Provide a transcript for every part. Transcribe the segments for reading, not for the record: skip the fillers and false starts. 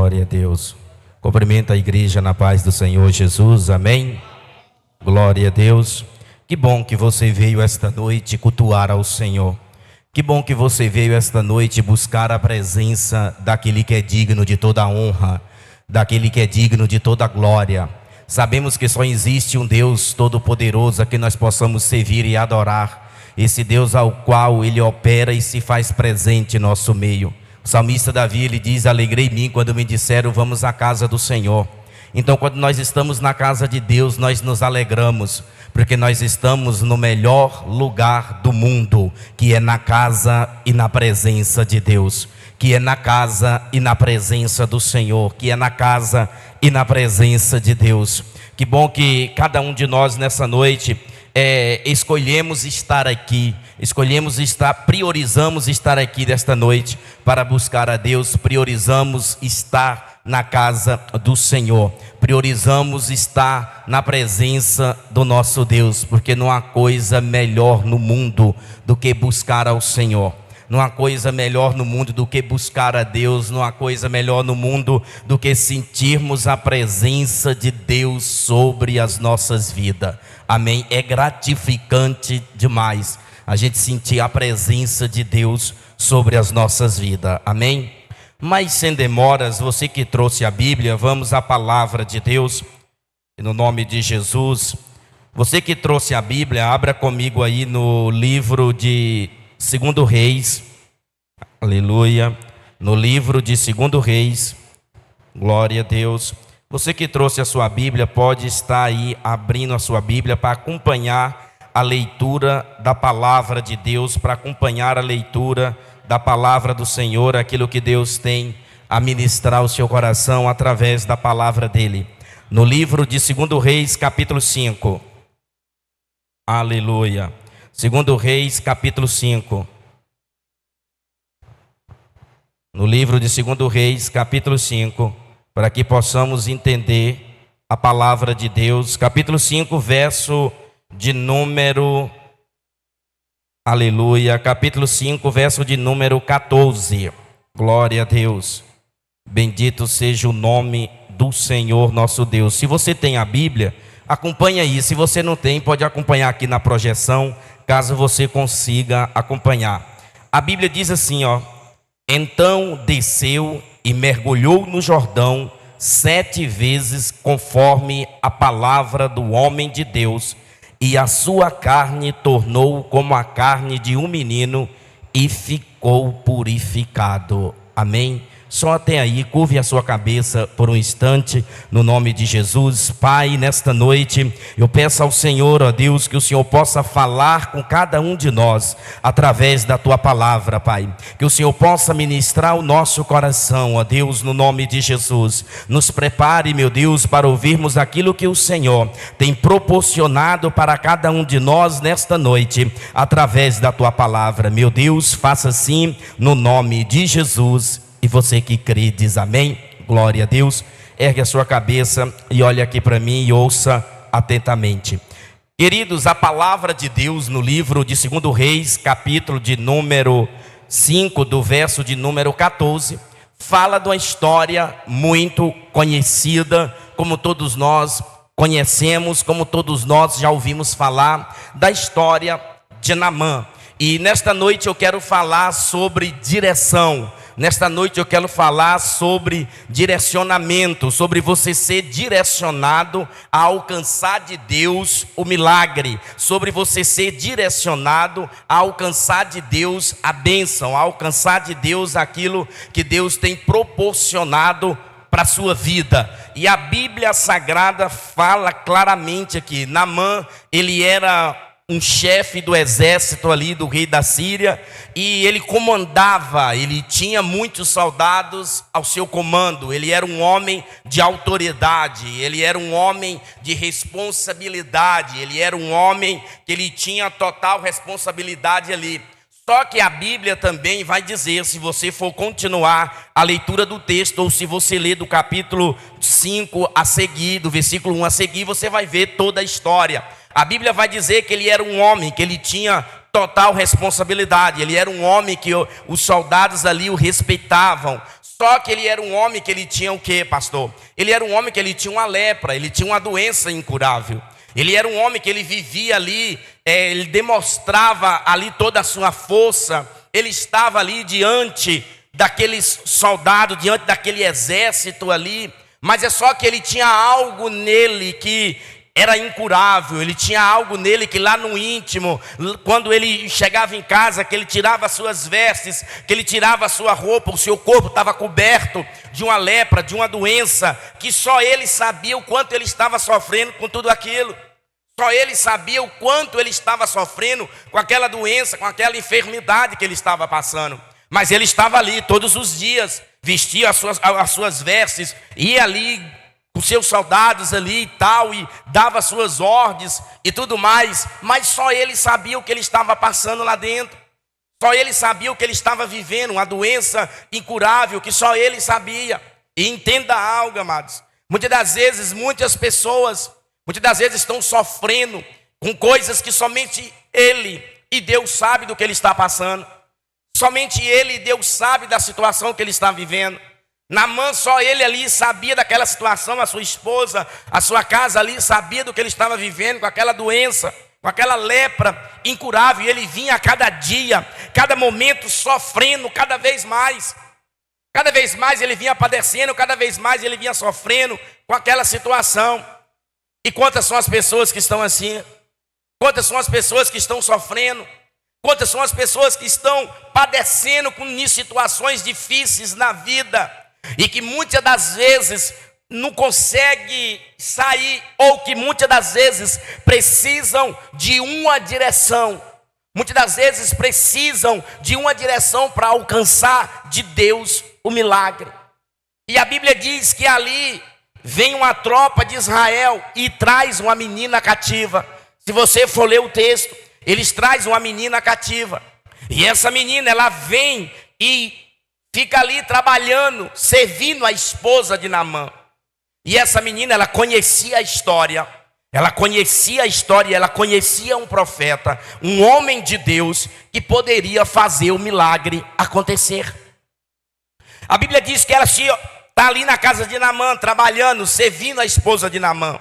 Glória a Deus. Cumprimento a igreja na paz do Senhor Jesus, amém? Glória a Deus. Que bom que você veio esta noite cultuar ao Senhor. Que bom que você veio esta noite buscar a presença daquele que é digno de toda honra, daquele que é digno de toda glória. Sabemos que só existe um Deus todo-poderoso a quem nós possamos servir e adorar. Esse Deus ao qual Ele opera e se faz presente em nosso meio. O salmista Davi, ele diz: alegrei-me quando me disseram, vamos à casa do Senhor. Então, quando nós estamos na casa de Deus, nós nos alegramos, porque nós estamos no melhor lugar do mundo, que é na casa e na presença de Deus, que é na casa e na presença do Senhor, que é na casa e na presença de Deus. Que bom que cada um de nós nessa noite escolhemos estar aqui, priorizamos estar aqui desta noite para buscar a Deus, priorizamos estar na casa do Senhor, priorizamos estar na presença do nosso Deus, porque não há coisa melhor no mundo do que buscar ao Senhor. Não há coisa melhor no mundo do que buscar a Deus. Não há coisa melhor no mundo do que sentirmos a presença de Deus sobre as nossas vidas. Amém? É gratificante demais a gente sentir a presença de Deus sobre as nossas vidas. Amém? Mas sem demoras, você que trouxe a Bíblia, vamos à palavra de Deus. No nome de Jesus. Você que trouxe a Bíblia, abra comigo aí no livro de 2 Reis, aleluia, no livro de 2 Reis, glória a Deus. Você que trouxe a sua Bíblia, pode estar aí abrindo a sua Bíblia para acompanhar a leitura da palavra de Deus, para acompanhar a leitura da palavra do Senhor, aquilo que Deus tem a ministrar ao seu coração através da palavra dele. No livro de 2 Reis, capítulo 5, aleluia. 2 Reis, capítulo 5. No livro de 2 Reis, capítulo 5, para que possamos entender a palavra de Deus. Capítulo 5, verso de número, aleluia. Capítulo 5, verso de número 14. Glória a Deus. Bendito seja o nome do Senhor nosso Deus. Se você tem a Bíblia, acompanha aí. Se você não tem, pode acompanhar aqui na projeção, caso você consiga acompanhar. A Bíblia diz assim, ó: então desceu e mergulhou no Jordão 7 vezes, conforme a palavra do homem de Deus, e a sua carne tornou como a carne de um menino, e ficou purificado. Amém? Só até aí, curve a sua cabeça por um instante, no nome de Jesus. Pai, nesta noite, eu peço ao Senhor, ó Deus, que o Senhor possa falar com cada um de nós, através da Tua palavra, Pai. Que o Senhor possa ministrar o nosso coração, ó Deus, no nome de Jesus. Nos prepare, meu Deus, para ouvirmos aquilo que o Senhor tem proporcionado para cada um de nós nesta noite, através da Tua palavra. Meu Deus, faça assim, no nome de Jesus. E você que crê diz amém, glória a Deus. Ergue a sua cabeça e olhe aqui para mim e ouça atentamente. Queridos, a palavra de Deus no livro de 2 Reis, capítulo de número 5, do verso de número 14, fala de uma história muito conhecida, como todos nós conhecemos, como todos nós já ouvimos falar, da história de Naamã. E nesta noite eu quero falar sobre direção. Nesta noite eu quero falar sobre direcionamento, sobre você ser direcionado a alcançar de Deus o milagre, sobre você ser direcionado a alcançar de Deus a bênção, a alcançar de Deus aquilo que Deus tem proporcionado para a sua vida. E a Bíblia Sagrada fala claramente aqui, Naamã, ele era um chefe do exército ali do rei da Síria, e ele comandava, ele tinha muitos soldados ao seu comando. Ele era um homem de autoridade, ele era um homem de responsabilidade, ele era um homem que ele tinha total responsabilidade ali. Só que a Bíblia também vai dizer, se você for continuar a leitura do texto, ou se você ler do capítulo 5 a seguir, do versículo 1 a seguir, você vai ver toda a história. A Bíblia vai dizer que ele era um homem, que ele tinha total responsabilidade. Ele era um homem que os soldados ali o respeitavam. Só que ele era um homem que ele tinha o quê, pastor? Ele era um homem que ele tinha uma lepra, ele tinha uma doença incurável. Ele era um homem que ele vivia ali, ele demonstrava ali toda a sua força. Ele estava ali diante daqueles soldados, diante daquele exército ali. Mas é só que ele tinha algo nele que era incurável. Ele tinha algo nele que lá no íntimo, quando ele chegava em casa, que ele tirava as suas vestes, que ele tirava a sua roupa, o seu corpo estava coberto de uma lepra, de uma doença, que só ele sabia o quanto ele estava sofrendo com tudo aquilo. Só ele sabia o quanto ele estava sofrendo com aquela doença, com aquela enfermidade que ele estava passando. Mas ele estava ali todos os dias, vestia as suas vestes, ia ali com seus soldados ali e tal, e dava suas ordens e tudo mais. Mas só ele sabia o que ele estava passando lá dentro. Só ele sabia o que ele estava vivendo, uma doença incurável que só ele sabia. E entenda algo, amados. Muitas das vezes estão sofrendo com coisas que somente ele e Deus sabe do que ele está passando. Somente ele e Deus sabe da situação que ele está vivendo. Naamã, só ele ali sabia daquela situação, a sua esposa, a sua casa ali sabia do que ele estava vivendo, com aquela doença, com aquela lepra incurável. E ele vinha a cada dia, cada momento sofrendo cada vez mais. Cada vez mais ele vinha padecendo, cada vez mais ele vinha sofrendo com aquela situação. E quantas são as pessoas que estão assim? Quantas são as pessoas que estão sofrendo? Quantas são as pessoas que estão padecendo com situações difíceis na vida e que muitas das vezes não conseguem sair, ou que muitas das vezes precisam de uma direção. Muitas das vezes precisam de uma direção para alcançar de Deus o milagre. E a Bíblia diz que ali vem uma tropa de Israel e traz uma menina cativa. Se você for ler o texto, eles trazem uma menina cativa. E essa menina, ela vem e fica ali trabalhando, servindo a esposa de Naamã. E essa menina, ela conhecia a história. Ela conhecia um profeta, um homem de Deus que poderia fazer o milagre acontecer. A Bíblia diz que ela está ali na casa de Naamã, trabalhando, servindo a esposa de Naamã.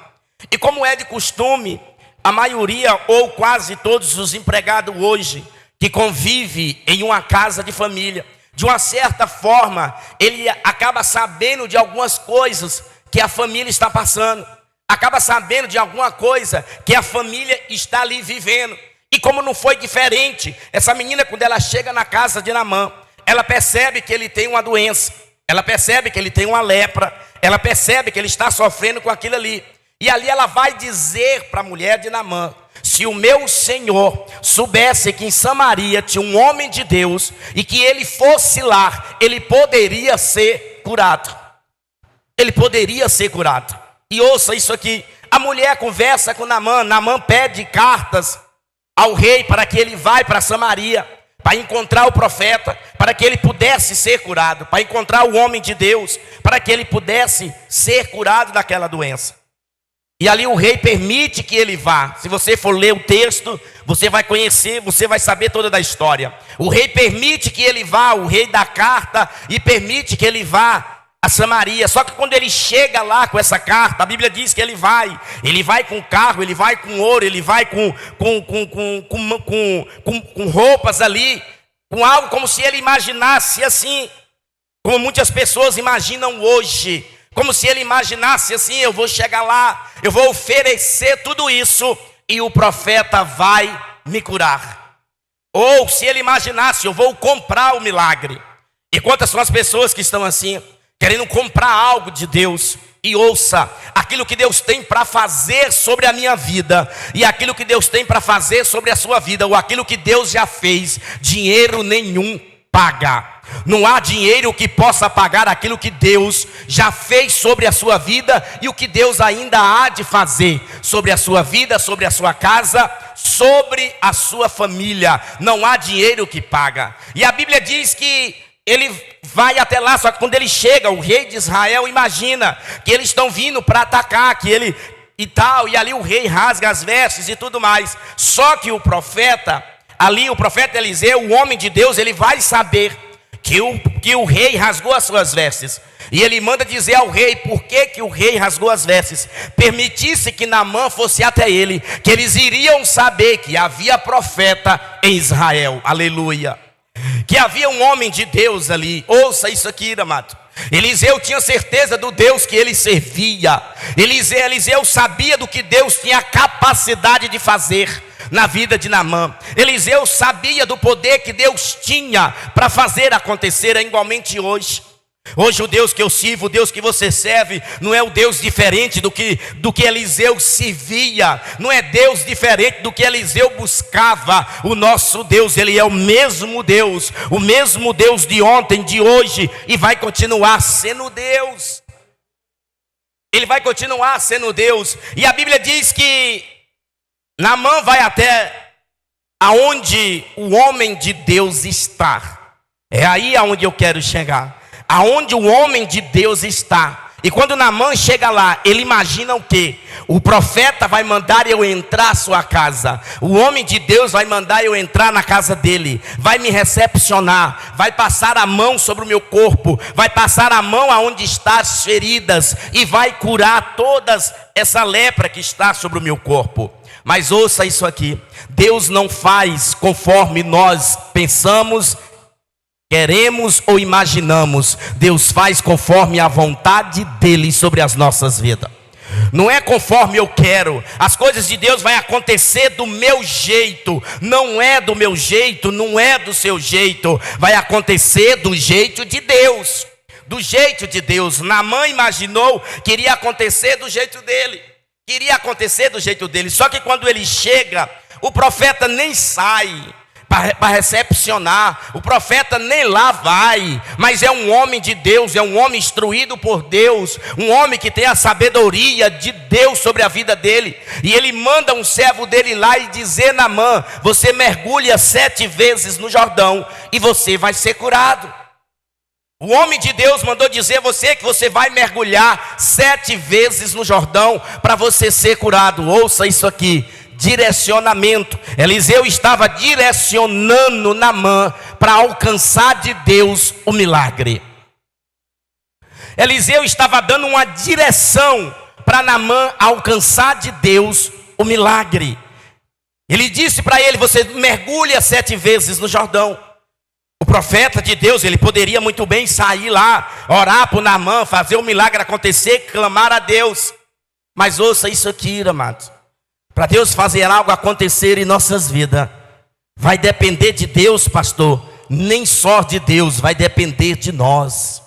E como é de costume, a maioria ou quase todos os empregados hoje que convivem em uma casa de família, de uma certa forma, ele acaba sabendo de algumas coisas que a família está passando. Acaba sabendo de alguma coisa que a família está ali vivendo. E como não foi diferente, essa menina, quando ela chega na casa de Naamã, ela percebe que ele tem uma doença. Ela percebe que ele tem uma lepra. Ela percebe que ele está sofrendo com aquilo ali. E ali ela vai dizer para a mulher de Naamã: se o meu senhor soubesse que em Samaria tinha um homem de Deus e que ele fosse lá, ele poderia ser curado. Ele poderia ser curado. E ouça isso aqui: a mulher conversa com Naamã. Naamã pede cartas ao rei para que ele vá para Samaria, para encontrar o profeta, para que ele pudesse ser curado, para encontrar o homem de Deus, para que ele pudesse ser curado daquela doença. E ali o rei permite que ele vá. Se você for ler o texto, você vai conhecer, você vai saber toda a história. O rei permite que ele vá, o rei dá carta e permite que ele vá a Samaria. Só que quando ele chega lá com essa carta, a Bíblia diz que ele vai com carro, ele vai com ouro, ele vai com roupas ali, com algo como se ele imaginasse assim, como muitas pessoas imaginam hoje. Como se ele imaginasse assim: eu vou chegar lá, eu vou oferecer tudo isso e o profeta vai me curar. Ou se ele imaginasse: eu vou comprar o milagre. E quantas são as pessoas que estão assim, querendo comprar algo de Deus? E ouça, aquilo que Deus tem para fazer sobre a minha vida e aquilo que Deus tem para fazer sobre a sua vida, ou aquilo que Deus já fez, dinheiro nenhum paga. Não há dinheiro que possa pagar aquilo que Deus já fez sobre a sua vida e o que Deus ainda há de fazer sobre a sua vida, sobre a sua casa, sobre a sua família. Não há dinheiro que paga. E a Bíblia diz que ele vai até lá, só que quando ele chega, o rei de Israel imagina que eles estão vindo para atacar, que ele e tal, e ali o rei rasga as vestes e tudo mais. Só que o profeta Eliseu, o homem de Deus, ele vai saber que que o rei rasgou as suas vestes. E ele manda dizer ao rei por que o rei rasgou as vestes. Permitisse que Naamã fosse até ele, que eles iriam saber que havia profeta em Israel. Aleluia. Que havia um homem de Deus ali. Ouça isso aqui, amado. Eliseu tinha certeza do Deus que ele servia. Eliseu sabia do que Deus tinha capacidade de fazer na vida de Naamã. Eliseu sabia do poder que Deus tinha para fazer acontecer. É igualmente hoje. Hoje o Deus que eu sirvo, o Deus que você serve, não é o Deus diferente do que Eliseu servia. Não é Deus diferente do que Eliseu buscava. O nosso Deus, Ele é o mesmo Deus de ontem, de hoje, e vai continuar sendo Deus. Ele vai continuar sendo Deus. E a Bíblia diz que Naamã vai até aonde o homem de Deus está. É aí aonde eu quero chegar. Aonde o homem de Deus está. E quando Naamã chega lá, ele imagina o quê? O profeta vai mandar eu entrar à sua casa. O homem de Deus vai mandar eu entrar na casa dele. Vai me recepcionar. Vai passar a mão sobre o meu corpo. Vai passar a mão aonde estão as feridas. E vai curar toda essa lepra que está sobre o meu corpo. Mas ouça isso aqui. Deus não faz conforme nós pensamos, queremos ou imaginamos. Deus faz conforme a vontade dele sobre as nossas vidas. Não é conforme eu quero. As coisas de Deus vão acontecer do meu jeito. Não é do meu jeito, não é do seu jeito. Vai acontecer do jeito de Deus. Do jeito de Deus. Naamã imaginou que iria acontecer do jeito dele. Queria acontecer do jeito dele. Só que quando ele chega, o profeta nem sai para recepcionar. O profeta nem lá vai. Mas é um homem de Deus, é um homem instruído por Deus, um homem que tem a sabedoria de Deus sobre a vida dele. E ele manda um servo dele lá e dizer: Naamã, você mergulha 7 vezes no Jordão e você vai ser curado. O homem de Deus mandou dizer você que você vai mergulhar 7 vezes no Jordão para você ser curado. Ouça isso aqui. Direcionamento. Eliseu estava direcionando Naamã para alcançar de Deus o milagre. Eliseu estava dando uma direção para Naamã alcançar de Deus o milagre. Ele disse para ele: você mergulha 7 vezes no Jordão. O profeta de Deus, ele poderia muito bem sair lá, orar por Naamã, fazer o milagre acontecer, clamar a Deus. Mas ouça isso aqui, amados. Para Deus fazer algo acontecer em nossas vidas, vai depender de Deus, pastor. Nem só de Deus, vai depender de nós.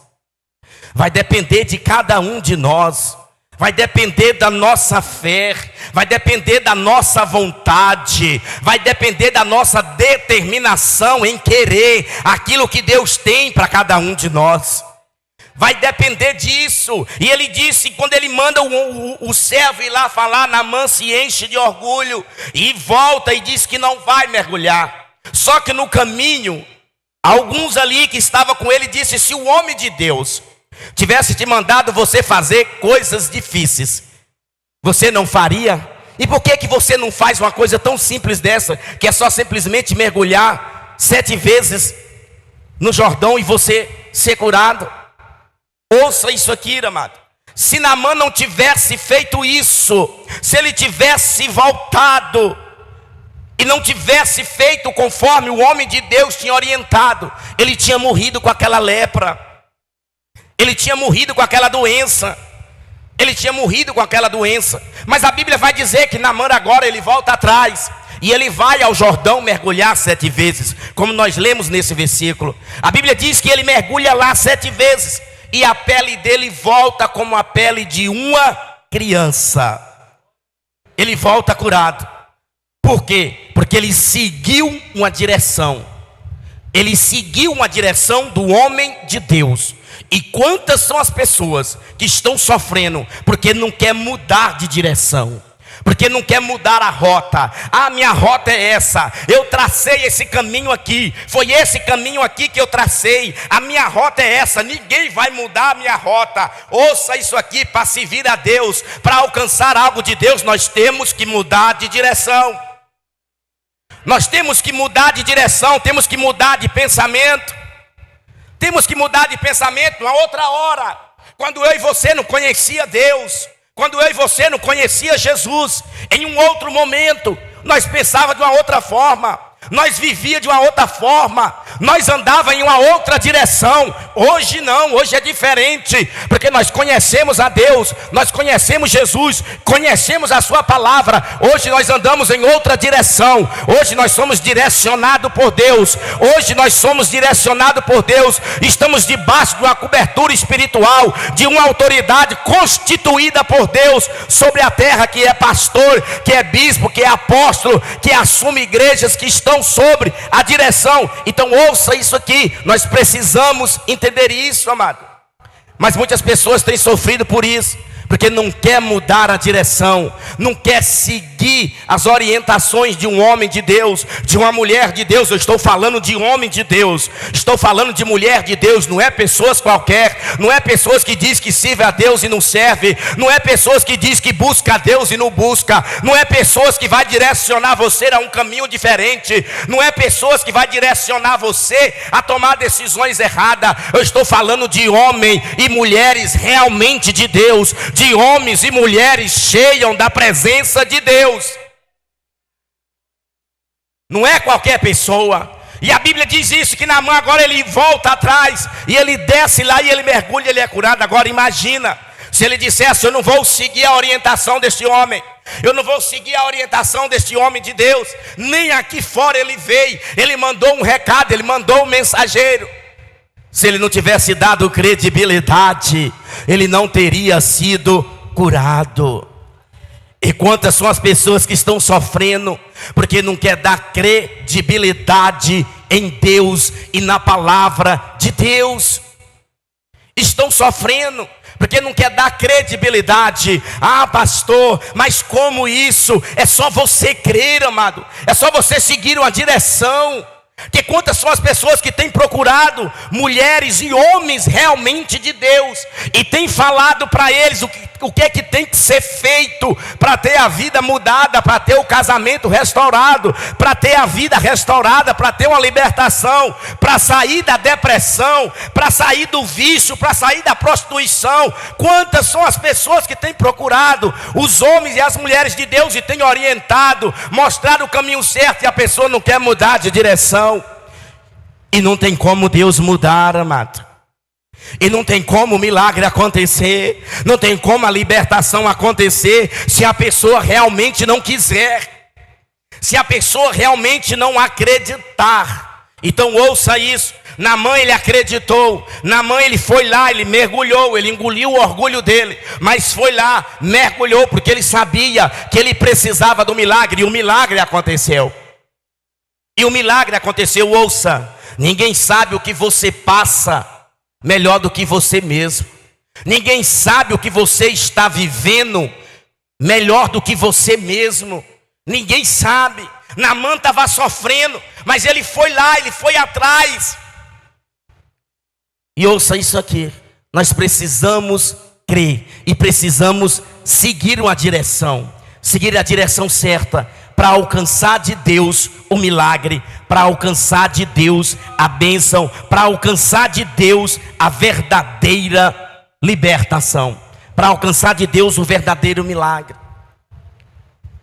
Vai depender de cada um de nós. Vai depender da nossa fé. Vai depender da nossa vontade. Vai depender da nossa determinação em querer aquilo que Deus tem para cada um de nós. Vai depender disso. E ele disse, quando ele manda o servo ir lá falar, Naamã se enche de orgulho e volta e diz que não vai mergulhar. Só que no caminho, alguns ali que estavam com ele disse: se o homem de Deus tivesse te mandado você fazer coisas difíceis, você não faria? E por que você não faz uma coisa tão simples dessa, que é só simplesmente mergulhar 7 vezes no Jordão e você ser curado? Ouça isso aqui, amado. Se Naamã não tivesse feito isso, se ele tivesse voltado e não tivesse feito conforme o homem de Deus tinha orientado, ele tinha morrido com aquela lepra. Ele tinha morrido com aquela doença. Ele tinha morrido com aquela doença. Mas a Bíblia vai dizer que Naamã agora ele volta atrás. E ele vai ao Jordão mergulhar 7 vezes. Como nós lemos nesse versículo. A Bíblia diz que ele mergulha lá 7 vezes. E a pele dele volta como a pele de uma criança. Ele volta curado. Por quê? Porque ele seguiu uma direção. Ele seguiu uma direção do homem de Deus. E quantas são as pessoas que estão sofrendo porque não quer mudar de direção, porque não quer mudar a rota. Ah, minha rota é essa, eu tracei esse caminho aqui, foi esse caminho aqui que eu tracei, a minha rota é essa, ninguém vai mudar a minha rota. Ouça isso aqui, para servir a Deus, para alcançar algo de Deus, nós temos que mudar de direção. Nós temos que mudar de direção, temos que mudar de pensamento. Temos que mudar de pensamento uma outra hora. Quando eu e você não conhecia Deus, quando eu e você não conhecia Jesus, em um outro momento, nós pensávamos de uma outra forma, nós vivíamos de uma outra forma, nós andávamos em uma outra direção. Hoje não, hoje é diferente, porque nós conhecemos a Deus, nós conhecemos Jesus, conhecemos a sua palavra. Hoje nós andamos em outra direção, hoje nós somos direcionados por Deus, hoje nós somos direcionados por Deus, estamos debaixo de uma cobertura espiritual, de uma autoridade constituída por Deus sobre a terra, que é pastor, que é bispo, que é apóstolo, que assume igrejas que estão sobre a direção. Então ouça isso aqui, nós precisamos entender isso, amado. Mas muitas pessoas têm sofrido por isso, porque não quer mudar a direção, não quer seguir as orientações de um homem de Deus, de uma mulher de Deus. Eu estou falando de homem de Deus, estou falando de mulher de Deus. Não é pessoas qualquer, não é pessoas que diz que serve a Deus e não serve, não é pessoas que diz que busca a Deus e não busca, não é pessoas que vai direcionar você a um caminho diferente, não é pessoas que vai direcionar você a tomar decisões erradas. Eu estou falando de homem e mulheres realmente de Deus, de homens e mulheres cheios da presença de Deus. Não é qualquer pessoa. E a Bíblia diz isso, que Naamã agora ele volta atrás e ele desce lá e ele mergulha, ele é curado. Agora imagina, se ele dissesse: eu não vou seguir a orientação deste homem, eu não vou seguir a orientação deste homem de Deus, nem aqui fora ele veio, ele mandou um recado, ele mandou um mensageiro. Se ele não tivesse dado credibilidade, ele não teria sido curado. E quantas são as pessoas que estão sofrendo porque não quer dar credibilidade em Deus e na palavra de Deus? Estão sofrendo porque não quer dar credibilidade. Ah, pastor, mas como isso? É só você crer, amado, é só você seguir uma direção. Que quantas são as pessoas que têm procurado mulheres e homens realmente de Deus e têm falado para eles o que é que tem que ser feito para ter a vida mudada, para ter o casamento restaurado, para ter a vida restaurada, para ter uma libertação, para sair da depressão, para sair do vício, para sair da prostituição. Quantas são as pessoas que têm procurado os homens e as mulheres de Deus e têm orientado, mostrado o caminho certo, e a pessoa não quer mudar de direção. E não tem como Deus mudar, amado. E não tem como o milagre acontecer, não tem como a libertação acontecer, se a pessoa realmente não quiser, se a pessoa realmente não acreditar. Então ouça isso. Naamã ele acreditou, Naamã ele foi lá, ele mergulhou, ele engoliu o orgulho dele, mas foi lá, mergulhou, porque ele sabia que ele precisava do milagre, e o milagre aconteceu. E o milagre aconteceu. Ouça, ninguém sabe o que você passa melhor do que você mesmo. Ninguém sabe o que você está vivendo melhor do que você mesmo. Ninguém sabe. Naamã estava sofrendo, mas ele foi lá, ele foi atrás. E ouça isso aqui, nós precisamos crer e precisamos seguir uma direção, seguir a direção certa, para alcançar de Deus o milagre, para alcançar de Deus a bênção, para alcançar de Deus a verdadeira libertação, para alcançar de Deus o verdadeiro milagre.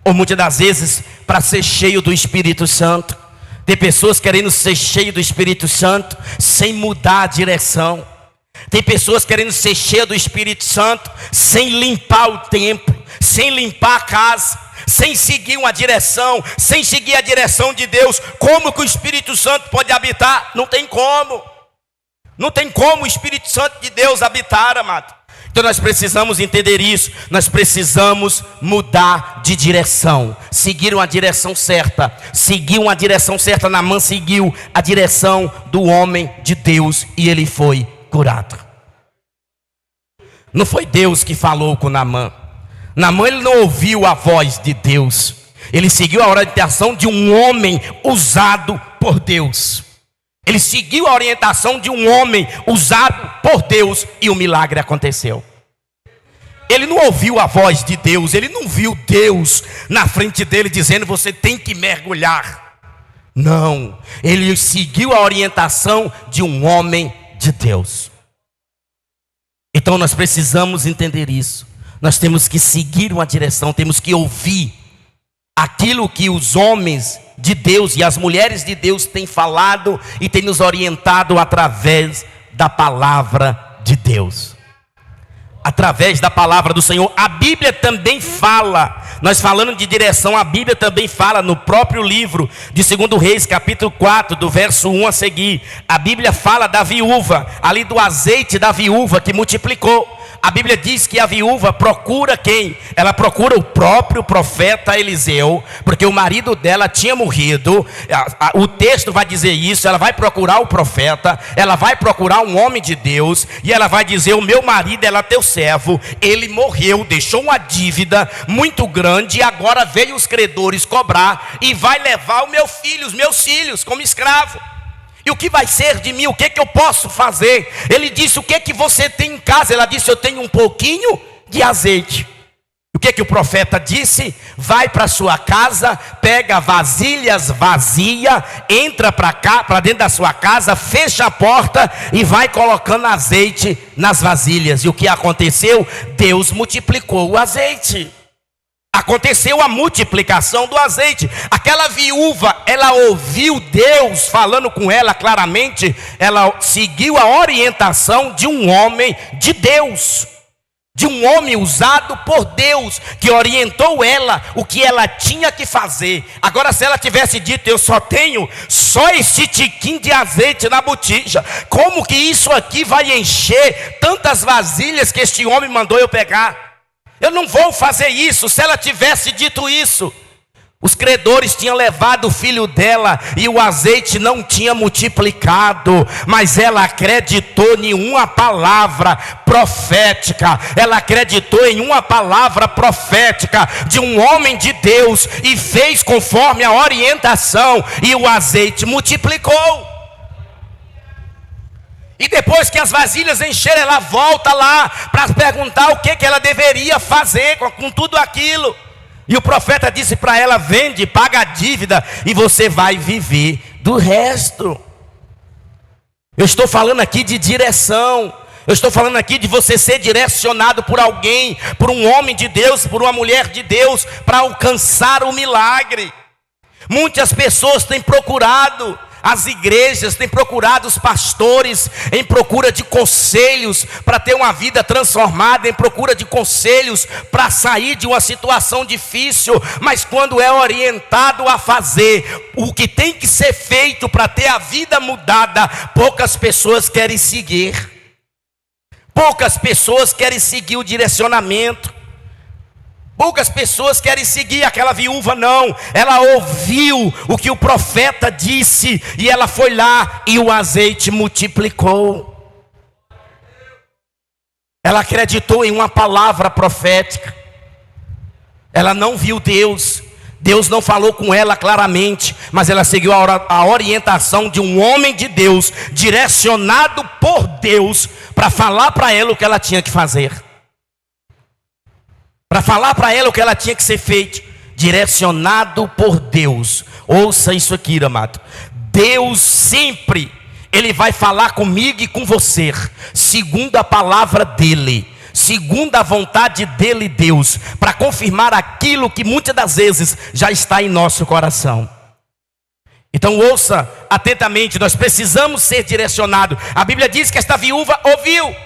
Ou muitas das vezes, para ser cheio do Espírito Santo, tem pessoas querendo ser cheio do Espírito Santo sem mudar a direção. Tem pessoas querendo ser cheio do Espírito Santo sem limpar o templo, sem limpar a casa, sem seguir uma direção, sem seguir a direção de Deus. Como que o Espírito Santo pode habitar? Não tem como. Não tem como o Espírito Santo de Deus habitar, amado. Então nós precisamos entender isso. Nós precisamos mudar de direção, seguir uma direção certa. Seguir uma direção certa. Naamã seguiu a direção do homem de Deus e ele foi curado. Não foi Deus que falou com Naamã. Naamã ele não ouviu a voz de Deus. Ele seguiu a orientação de um homem usado por Deus. Ele seguiu a orientação de um homem usado por Deus e o milagre aconteceu. Ele não ouviu a voz de Deus, ele não viu Deus na frente dele dizendo: você tem que mergulhar. Não, ele seguiu a orientação de um homem de Deus. Então nós precisamos entender isso. Nós temos que seguir uma direção, temos que ouvir aquilo que os homens de Deus e as mulheres de Deus têm falado e têm nos orientado através da palavra de Deus. Através da palavra do Senhor. A Bíblia também fala, nós falando de direção, a Bíblia também fala no próprio livro de 2 Reis, capítulo 4, do verso 1 a seguir. A Bíblia fala da viúva, ali do azeite da viúva que multiplicou. A Bíblia diz que a viúva procura quem? Ela procura o próprio profeta Eliseu, porque o marido dela tinha morrido. O texto vai dizer isso. Ela vai procurar o profeta, ela vai procurar um homem de Deus, e ela vai dizer: o meu marido era teu servo, ele morreu, deixou uma dívida muito grande, e agora veio os credores cobrar, e vai levar os meus filhos como escravo. E o que vai ser de mim? O que eu posso fazer? Ele disse: o que você tem em casa? Ela disse: eu tenho um pouquinho de azeite. O que o profeta disse? Vai para sua casa, pega vasilhas vazias, entra para cá, para dentro da sua casa, fecha a porta e vai colocando azeite nas vasilhas. E o que aconteceu? Deus multiplicou o azeite. Aconteceu a multiplicação do azeite. Aquela viúva, ela ouviu Deus falando com ela claramente. Ela seguiu a orientação de um homem de Deus, de um homem usado por Deus, que orientou ela o que ela tinha que fazer. Agora, se ela tivesse dito: eu só tenho esse tiquinho de azeite na botija, como que isso aqui vai encher tantas vasilhas que este homem mandou eu pegar? Eu não vou fazer isso. Se ela tivesse dito isso, os credores tinham levado o filho dela e o azeite não tinha multiplicado. Mas ela acreditou em uma palavra profética. Ela acreditou em uma palavra profética de um homem de Deus e fez conforme a orientação, e o azeite multiplicou. E depois que as vasilhas encheram, ela volta lá para perguntar o que ela deveria fazer com tudo aquilo. E o profeta disse para ela: vende, paga a dívida e você vai viver do resto. Eu estou falando aqui de direção. Eu estou falando aqui de você ser direcionado por alguém, por um homem de Deus, por uma mulher de Deus, para alcançar o milagre. Muitas pessoas têm procurado as igrejas, têm procurado os pastores em procura de conselhos para ter uma vida transformada, em procura de conselhos para sair de uma situação difícil. Mas quando é orientado a fazer o que tem que ser feito para ter a vida mudada, poucas pessoas querem seguir. Poucas pessoas querem seguir o direcionamento. Poucas pessoas querem seguir. Aquela viúva não, ela ouviu o que o profeta disse, e ela foi lá e o azeite multiplicou. Ela acreditou em uma palavra profética. Ela não viu Deus, Deus não falou com ela claramente, mas ela seguiu a orientação de um homem de Deus, direcionado por Deus, para falar para ela o que ela tinha que fazer, para falar para ela o que ela tinha que ser feito, direcionado por Deus. Ouça isso aqui, amado. Deus sempre, Ele vai falar comigo e com você, segundo a palavra dEle, segundo a vontade dEle, Deus, para confirmar aquilo que muitas das vezes já está em nosso coração. Então ouça atentamente, nós precisamos ser direcionados. A Bíblia diz que esta viúva ouviu.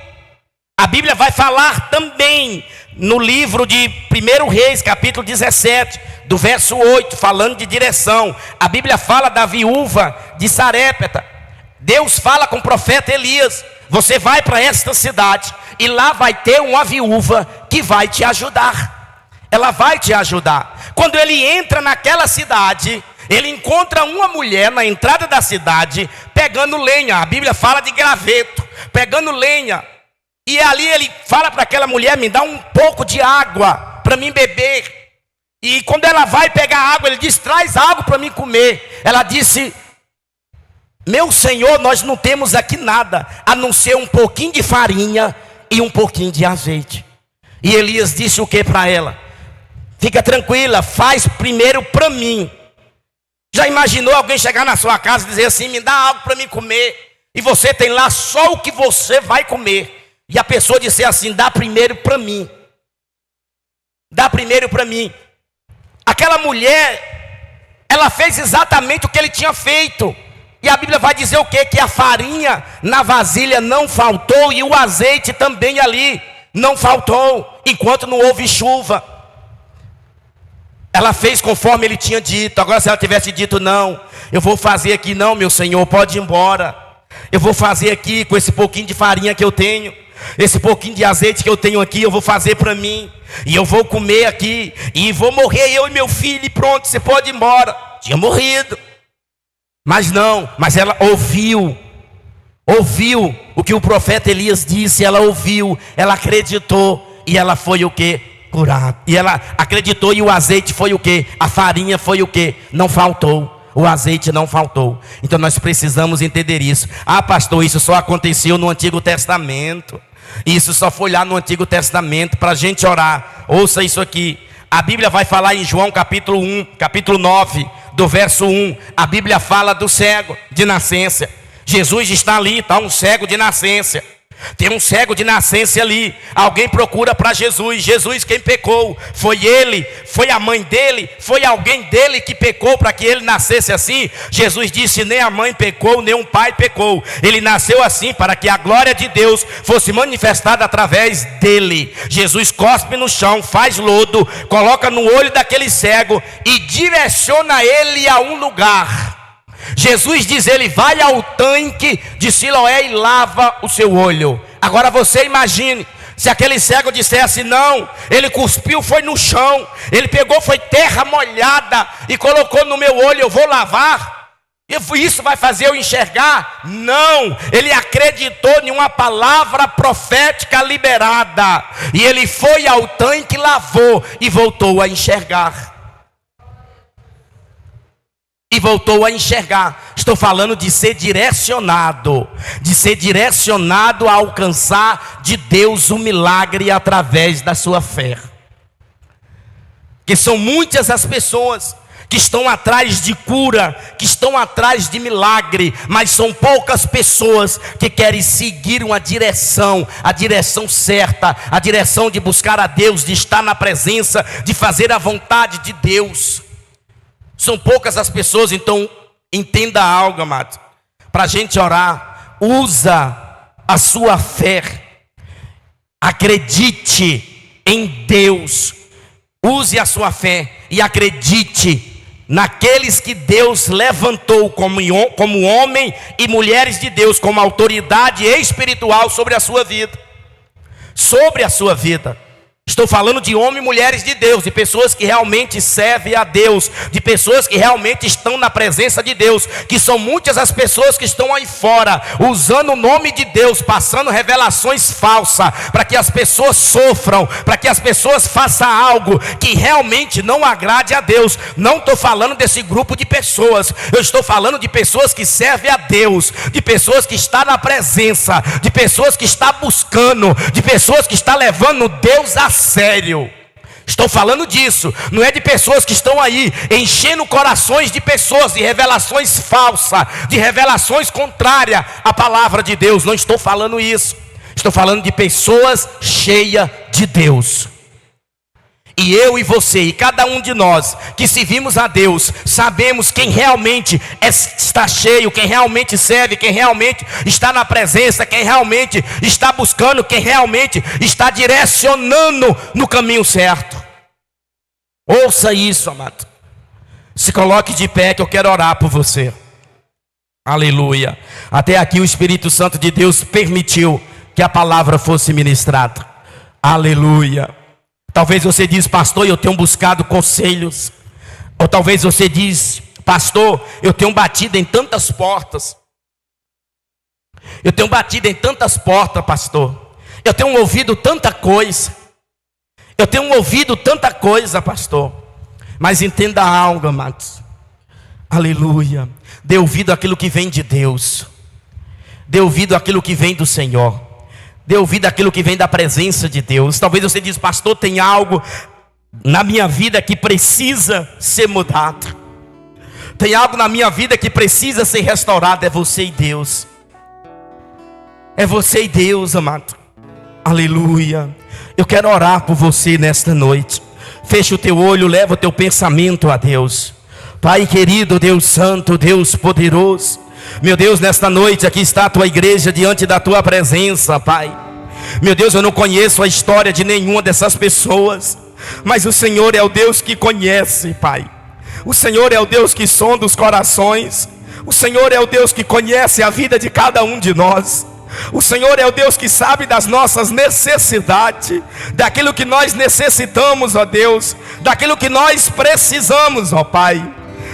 A Bíblia vai falar também no livro de 1 Reis, capítulo 17, do verso 8, falando de direção. A Bíblia fala da viúva de Sarepta. Deus fala com o profeta Elias: você vai para esta cidade e lá vai ter uma viúva que vai te ajudar. Ela vai te ajudar. Quando ele entra naquela cidade, ele encontra uma mulher na entrada da cidade pegando lenha. A Bíblia fala de graveto, pegando lenha. E ali ele fala para aquela mulher: me dá um pouco de água para mim beber. E quando ela vai pegar água, ele diz: traz algo para mim comer. Ela disse: meu senhor, nós não temos aqui nada a não ser um pouquinho de farinha e um pouquinho de azeite. E Elias disse o que para ela? Fica tranquila, faz primeiro para mim. Já imaginou alguém chegar na sua casa e dizer assim: me dá algo para mim comer? e você tem lá só o que você vai comer, e a pessoa disser assim: dá primeiro para mim, dá primeiro para mim. Aquela mulher, ela fez exatamente o que ele tinha feito. E a Bíblia vai dizer o quê? Que a farinha na vasilha não faltou e o azeite também ali não faltou, enquanto não houve chuva. Ela fez conforme ele tinha dito. Agora, se ela tivesse dito: não, eu vou fazer aqui, não, meu Senhor, pode ir embora, eu vou fazer aqui com esse pouquinho de farinha que eu tenho, esse pouquinho de azeite que eu tenho aqui, eu vou fazer para mim, e eu vou comer aqui, e vou morrer eu e meu filho, e pronto, você pode ir embora. Tinha morrido. Mas não, mas ela ouviu o que o profeta Elias disse. Ela ouviu, ela acreditou, e ela foi o quê? Curada. E ela acreditou, e o azeite foi o quê? A farinha foi o quê? Não faltou. O azeite não faltou. Então nós precisamos entender isso. Ah, pastor, isso só aconteceu no Antigo Testamento. Isso só foi lá no Antigo Testamento para a gente orar. Ouça isso aqui. A Bíblia vai falar em João capítulo 1, capítulo 9, do verso 1. A Bíblia fala do cego de nascença. Jesus está ali, está um cego de nascença. Tem um cego de nascença ali. Alguém procura para Jesus. Jesus, quem pecou? Foi ele? Foi a mãe dele? Foi alguém dele que pecou para que ele nascesse assim? Jesus disse: nem a mãe pecou, nem o pai pecou. Ele nasceu assim para que a glória de Deus fosse manifestada através dele. Jesus cospe no chão, faz lodo, coloca no olho daquele cego e direciona ele a um lugar. Jesus diz: ele vai ao tanque de Siloé e lava o seu olho. Agora você imagine, se aquele cego dissesse: não, ele cuspiu, foi no chão, ele pegou, foi terra molhada e colocou no meu olho, eu vou lavar, isso vai fazer eu enxergar? Não, ele acreditou em uma palavra profética liberada, e ele foi ao tanque, lavou e voltou a enxergar. E voltou a enxergar. Estou falando de ser direcionado a alcançar de Deus um milagre através da sua fé. Que são muitas as pessoas que estão atrás de cura, que estão atrás de milagre, mas são poucas pessoas que querem seguir uma direção, a direção certa, a direção de buscar a Deus, de estar na presença, de fazer a vontade de Deus. São poucas as pessoas. Então entenda algo, amado, para a gente orar: usa a sua fé, acredite em Deus, use a sua fé e acredite naqueles que Deus levantou como homem e mulheres de Deus, como autoridade espiritual sobre a sua vida, sobre a sua vida. Estou falando de homens e mulheres de Deus, de pessoas que realmente servem a Deus, de pessoas que realmente estão na presença de Deus, que são muitas as pessoas que estão aí fora, usando o nome de Deus, passando revelações falsas, para que as pessoas sofram, para que as pessoas façam algo que realmente não agrade a Deus. Não estou falando desse grupo de pessoas, eu estou falando de pessoas que servem a Deus, de pessoas que estão na presença, de pessoas que estão buscando, de pessoas que estão levando Deus a sério. Estou falando disso. Não é de pessoas que estão aí enchendo corações de pessoas de revelações falsas, de revelações contrárias à palavra de Deus. Não estou falando isso. Estou falando de pessoas cheias de Deus. E eu e você, e cada um de nós que servimos a Deus, sabemos quem realmente está cheio, quem realmente serve, quem realmente está na presença, quem realmente está buscando, quem realmente está direcionando no caminho certo. Ouça isso, amado. Se coloque de pé que eu quero orar por você. Aleluia. Até aqui o Espírito Santo de Deus permitiu que a palavra fosse ministrada. Aleluia. Talvez você diz: pastor, eu tenho buscado conselhos. Ou talvez você diz: pastor, eu tenho batido em tantas portas. Eu tenho batido em tantas portas, pastor. Eu tenho ouvido tanta coisa. Eu tenho ouvido tanta coisa, pastor. Mas entenda algo, amados. Aleluia. Dê ouvido àquilo que vem de Deus. Dê ouvido àquilo que vem do Senhor. Dê ouvido àquilo que vem da presença de Deus. Talvez você diz: pastor, tem algo na minha vida que precisa ser mudado. Tem algo na minha vida que precisa ser restaurado. É você e Deus. É você e Deus, amado. Aleluia. Eu quero orar por você nesta noite. Fecha o teu olho, leva o teu pensamento a Deus. Pai querido, Deus santo, Deus poderoso, meu Deus, nesta noite aqui está a tua igreja diante da tua presença, Pai. Meu Deus, eu não conheço a história de nenhuma dessas pessoas, mas o Senhor é o Deus que conhece, Pai. O Senhor é o Deus que sonda os corações. O Senhor é o Deus que conhece a vida de cada um de nós. O Senhor é o Deus que sabe das nossas necessidades, daquilo que nós necessitamos, ó Deus, daquilo que nós precisamos, ó Pai.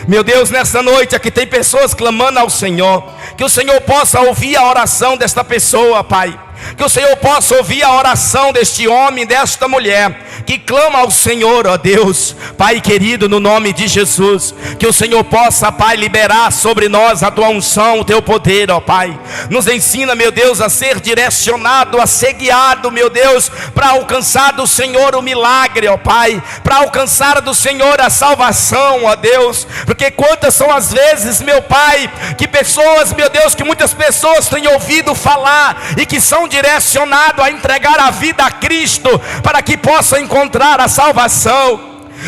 Meu Deus, nesta noite aqui tem pessoas clamando ao Senhor, que o Senhor possa ouvir a oração desta pessoa, Pai. Que o Senhor possa ouvir a oração deste homem, desta mulher, que clama ao Senhor, ó Deus. Pai querido, no nome de Jesus, que o Senhor possa, Pai, liberar sobre nós a tua unção, o teu poder, ó Pai. Nos ensina, meu Deus, a ser direcionado, a ser guiado, meu Deus, para alcançar do Senhor o milagre, ó Pai, para alcançar do Senhor a salvação, ó Deus. Porque quantas são as vezes, meu Pai, que pessoas, meu Deus, que muitas pessoas têm ouvido falar e que são direcionado a entregar a vida a Cristo, para que possam encontrar a salvação.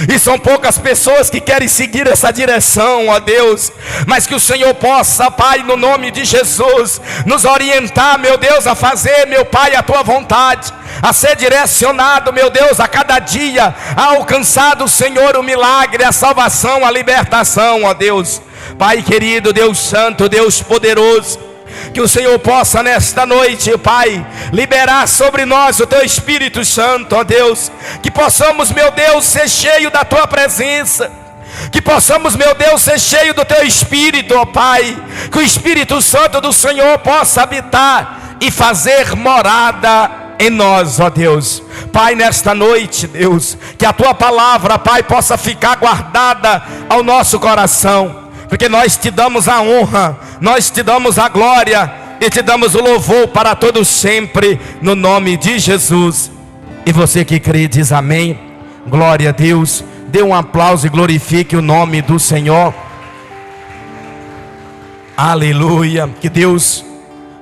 E são poucas pessoas que querem seguir essa direção, ó Deus. Mas que o Senhor possa, Pai, no nome de Jesus, nos orientar, meu Deus, a fazer, meu Pai, a tua vontade, a ser direcionado, meu Deus, a cada dia, a alcançar do Senhor o milagre, a salvação, a libertação, ó Deus. Pai querido, Deus santo, Deus poderoso, que o Senhor possa nesta noite, Pai, liberar sobre nós o teu Espírito Santo, ó Deus. Que possamos, meu Deus, ser cheio da tua presença. Que possamos, meu Deus, ser cheio do teu Espírito, ó Pai. Que o Espírito Santo do Senhor possa habitar e fazer morada em nós, ó Deus. Pai, nesta noite, Deus, que a tua palavra, Pai, possa ficar guardada ao nosso coração. Porque nós te damos a honra, nós te damos a glória e te damos o louvor para todos sempre, no nome de Jesus. E você que crê diz amém. Glória a Deus. Dê um aplauso e glorifique o nome do Senhor. Aleluia. Que Deus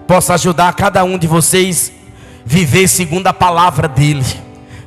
possa ajudar cada um de vocês a viver segundo a palavra dEle,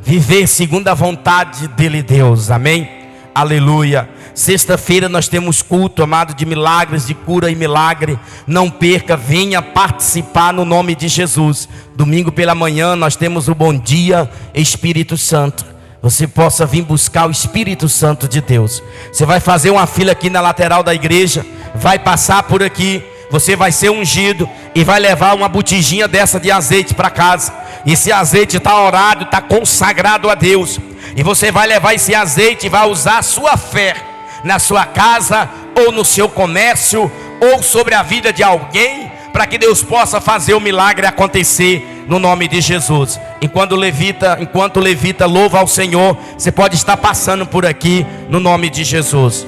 viver segundo a vontade dEle, Deus. Amém. Aleluia. Sexta-feira nós temos culto, amado, de milagres, de cura e milagre. Não perca, venha participar no nome de Jesus. Domingo pela manhã nós temos o Bom Dia Espírito Santo. Você possa vir buscar o Espírito Santo de Deus. Você vai fazer uma fila aqui na lateral da igreja, vai passar por aqui, você vai ser ungido e vai levar uma botijinha dessa de azeite para casa. Esse azeite está orado, está consagrado a Deus. E você vai levar esse azeite e vai usar a sua fé na sua casa, ou no seu comércio, ou sobre a vida de alguém, para que Deus possa fazer o milagre acontecer no nome de Jesus. Enquanto o levita louva ao Senhor, você pode estar passando por aqui no nome de Jesus.